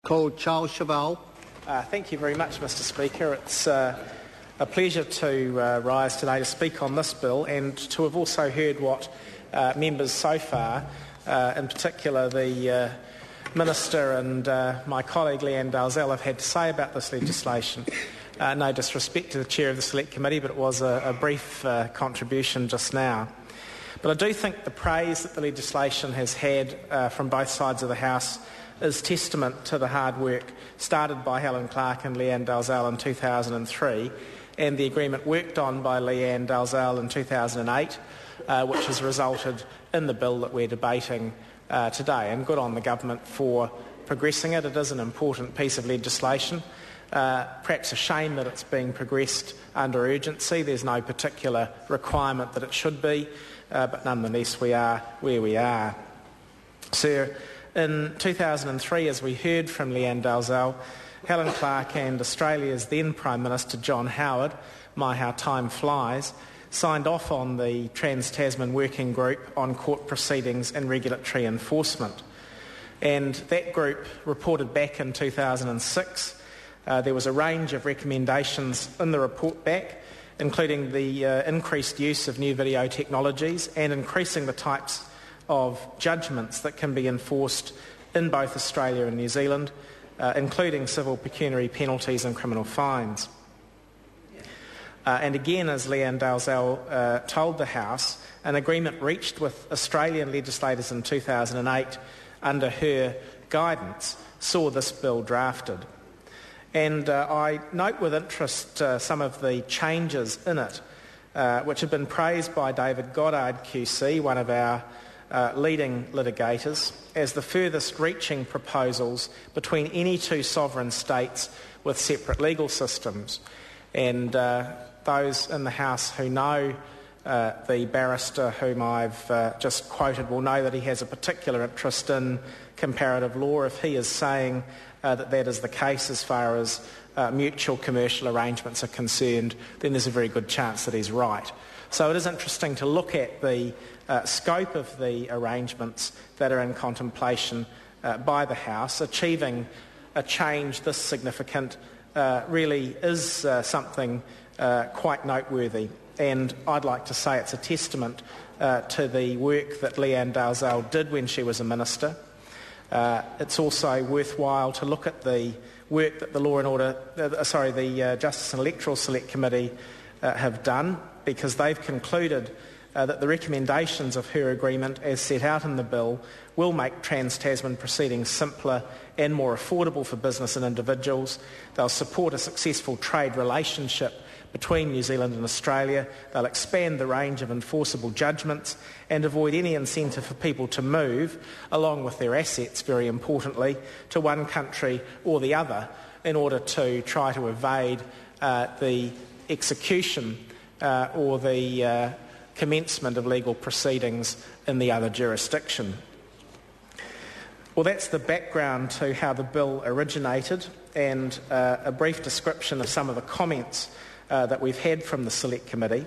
Called Charles Chevelle. Thank you very much, Mr Speaker. It's a pleasure to rise today to speak on this bill and to have also heard what members so far, in particular the Minister and my colleague Leanne Dalzell, have had to say about this legislation. No disrespect to the Chair of the Select Committee, but it was a brief contribution just now. But I do think the praise that the legislation has had from both sides of the House is testament to the hard work started by Helen Clark and Leanne Dalzell in 2003 and the agreement worked on by Leanne Dalzell in 2008, which has resulted in the bill that we're debating today. And good on the government for progressing it. It is an important piece of legislation. Perhaps a shame that it's being progressed under urgency. There's no particular requirement that it should be, but nonetheless we are where we are. Sir, in 2003, as we heard from Leanne Dalzell, Helen Clark and Australia's then Prime Minister John Howard, my how time flies, signed off on the Trans-Tasman Working Group on Court Proceedings and Regulatory Enforcement. And that group reported back in 2006. There was a range of recommendations in the report back, including the increased use of new video technologies and increasing the types of judgments that can be enforced in both Australia and New Zealand, including civil pecuniary penalties and criminal fines. And again, as Leanne Dalzell told the House, an agreement reached with Australian legislators in 2008 under her guidance saw this bill drafted. And I note with interest some of the changes in it, which have been praised by David Goddard QC, one of our leading litigators, as the furthest reaching proposals between any two sovereign states with separate legal systems. And those in the House who know the barrister whom I've just quoted will know that he has a particular interest in comparative law. If he is saying that is the case as far as mutual commercial arrangements are concerned, then there's a very good chance that he's right. So it is interesting to look at the scope of the arrangements that are in contemplation by the House. Achieving a change this significant really is something quite noteworthy, and I'd like to say it's a testament to the work that Leanne Dalzell did when she was a minister. It's also worthwhile to look at the work that the Justice and Electoral Select Committee have done, because they've concluded that the recommendations of her agreement as set out in the bill will make Trans-Tasman proceedings simpler and more affordable for business and individuals. They'll support a successful trade relationship between New Zealand and Australia. They'll expand the range of enforceable judgments and avoid any incentive for people to move, along with their assets, very importantly, to one country or the other in order to try to evade the execution or the commencement of legal proceedings in the other jurisdiction. Well, that's the background to how the bill originated, and a brief description of some of the comments that we've had from the Select Committee.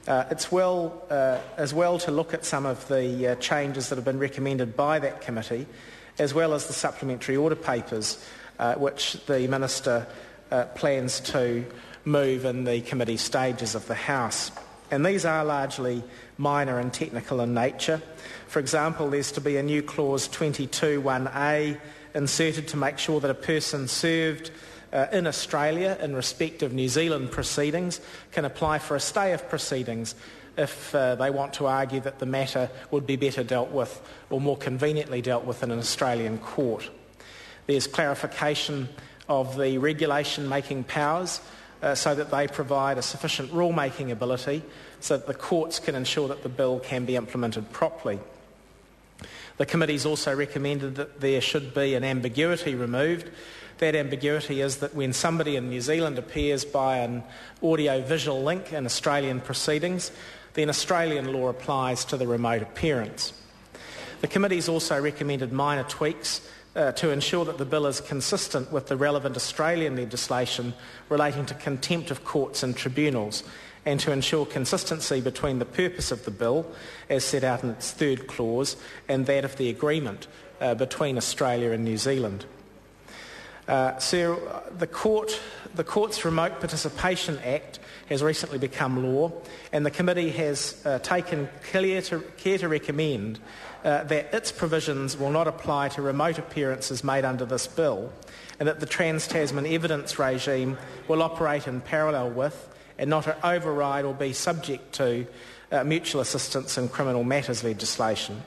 It's as well to look at some of the changes that have been recommended by that committee, as well as the supplementary order papers which the Minister plans to move in the committee stages of the House. And these are largely minor and technical in nature. For example, there's to be a new clause 22(1)A inserted to make sure that a person served in Australia in respect of New Zealand proceedings can apply for a stay of proceedings if they want to argue that the matter would be better dealt with or more conveniently dealt with in an Australian court. There's clarification of the regulation-making powers so that they provide a sufficient rule-making ability so that the courts can ensure that the bill can be implemented properly. The committee's also recommended that there should be an ambiguity removed. That ambiguity is that when somebody in New Zealand appears by an audio-visual link in Australian proceedings, then Australian law applies to the remote appearance. The committee's also recommended minor tweaks to ensure that the bill is consistent with the relevant Australian legislation relating to contempt of courts and tribunals, and to ensure consistency between the purpose of the bill, as set out in its third clause, and that of the agreement between Australia and New Zealand. Sir, the Court's Remote Participation Act has recently become law, and the committee has taken care to recommend that its provisions will not apply to remote appearances made under this bill, and that the Trans-Tasman evidence regime will operate in parallel with and not override or be subject to mutual assistance in criminal matters legislation.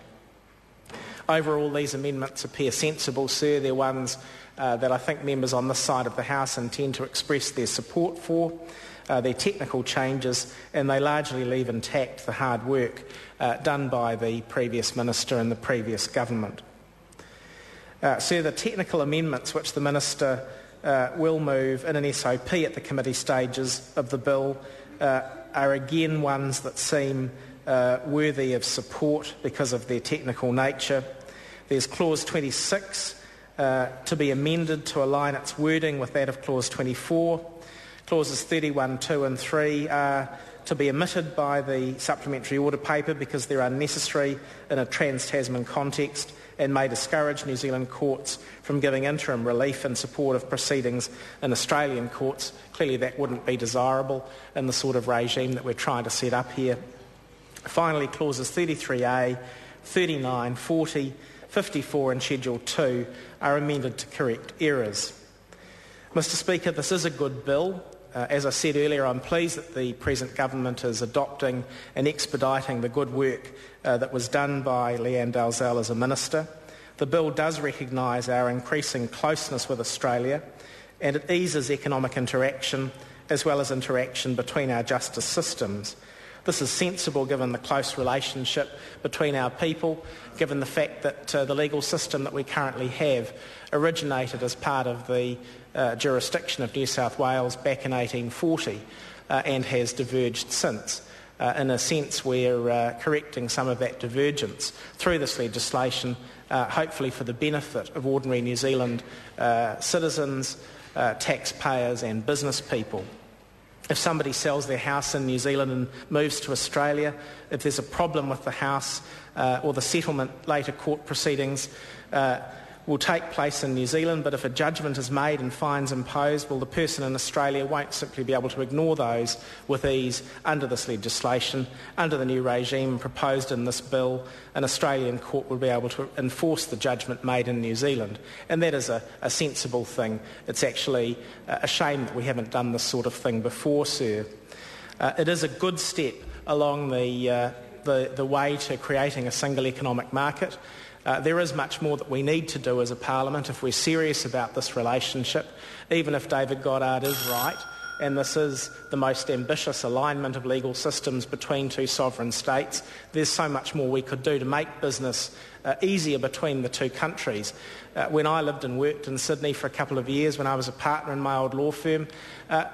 Overall, these amendments appear sensible, sir. They're ones that I think members on this side of the House intend to express their support for. They're technical changes, and they largely leave intact the hard work done by the previous minister and the previous government. Sir, the technical amendments which the minister will move in an SOP at the committee stages of the bill are again ones that seem worthy of support because of their technical nature. There's Clause 26 to be amended to align its wording with that of Clause 24. Clauses 31, 2 and 3 are to be omitted by the supplementary order paper because they're unnecessary in a Trans-Tasman context and may discourage New Zealand courts from giving interim relief in support of proceedings in Australian courts. Clearly that wouldn't be desirable in the sort of regime that we're trying to set up here. Finally, clauses 33A, 39, 40, 54 and Schedule 2 are amended to correct errors. Mr Speaker, this is a good bill. As I said earlier, I'm pleased that the present government is adopting and expediting the good work that was done by Leanne Dalzell as a minister. The bill does recognise our increasing closeness with Australia, and it eases economic interaction as well as interaction between our justice systems. This is sensible given the close relationship between our people, given the fact that the legal system that we currently have originated as part of the jurisdiction of New South Wales back in 1840 and has diverged since. In a sense, we're correcting some of that divergence through this legislation, hopefully for the benefit of ordinary New Zealand citizens, taxpayers and business people. If somebody sells their house in New Zealand and moves to Australia, if there's a problem with the house or the settlement, later court proceedings will take place in New Zealand, but if a judgment is made and fines imposed, well, the person in Australia won't simply be able to ignore those with ease under this legislation. Under the new regime proposed in this bill, an Australian court will be able to enforce the judgment made in New Zealand, and that is a sensible thing. It's actually a shame that we haven't done this sort of thing before, sir. It is a good step along the way to creating a single economic market. There is much more that we need to do as a parliament if we're serious about this relationship, even if David Goddard is right, and this is the most ambitious alignment of legal systems between two sovereign states. There's so much more we could do to make business easier between the two countries. When I lived and worked in Sydney for a couple of years, when I was a partner in my old law firm,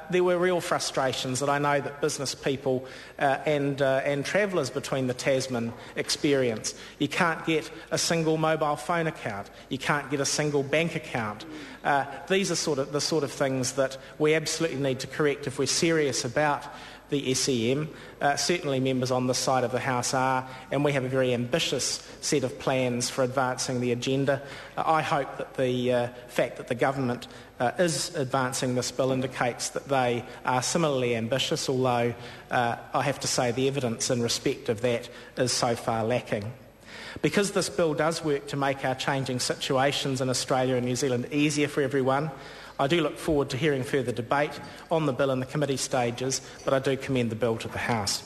there were real frustrations that I know that business people and travellers between the Tasman experience. You can't get a single mobile phone account. You can't get a single bank account. These are the sort of things that we absolutely need to correct if we're serious about the SEM. Certainly members on this side of the House are, and we have a very ambitious set of plans for advancing the agenda. I hope that the fact that the government is advancing this bill indicates that they are similarly ambitious, although I have to say the evidence in respect of that is so far lacking. Because this bill does work to make our changing situations in Australia and New Zealand easier for everyone, I do look forward to hearing further debate on the bill in the committee stages, but I do commend the bill to the House.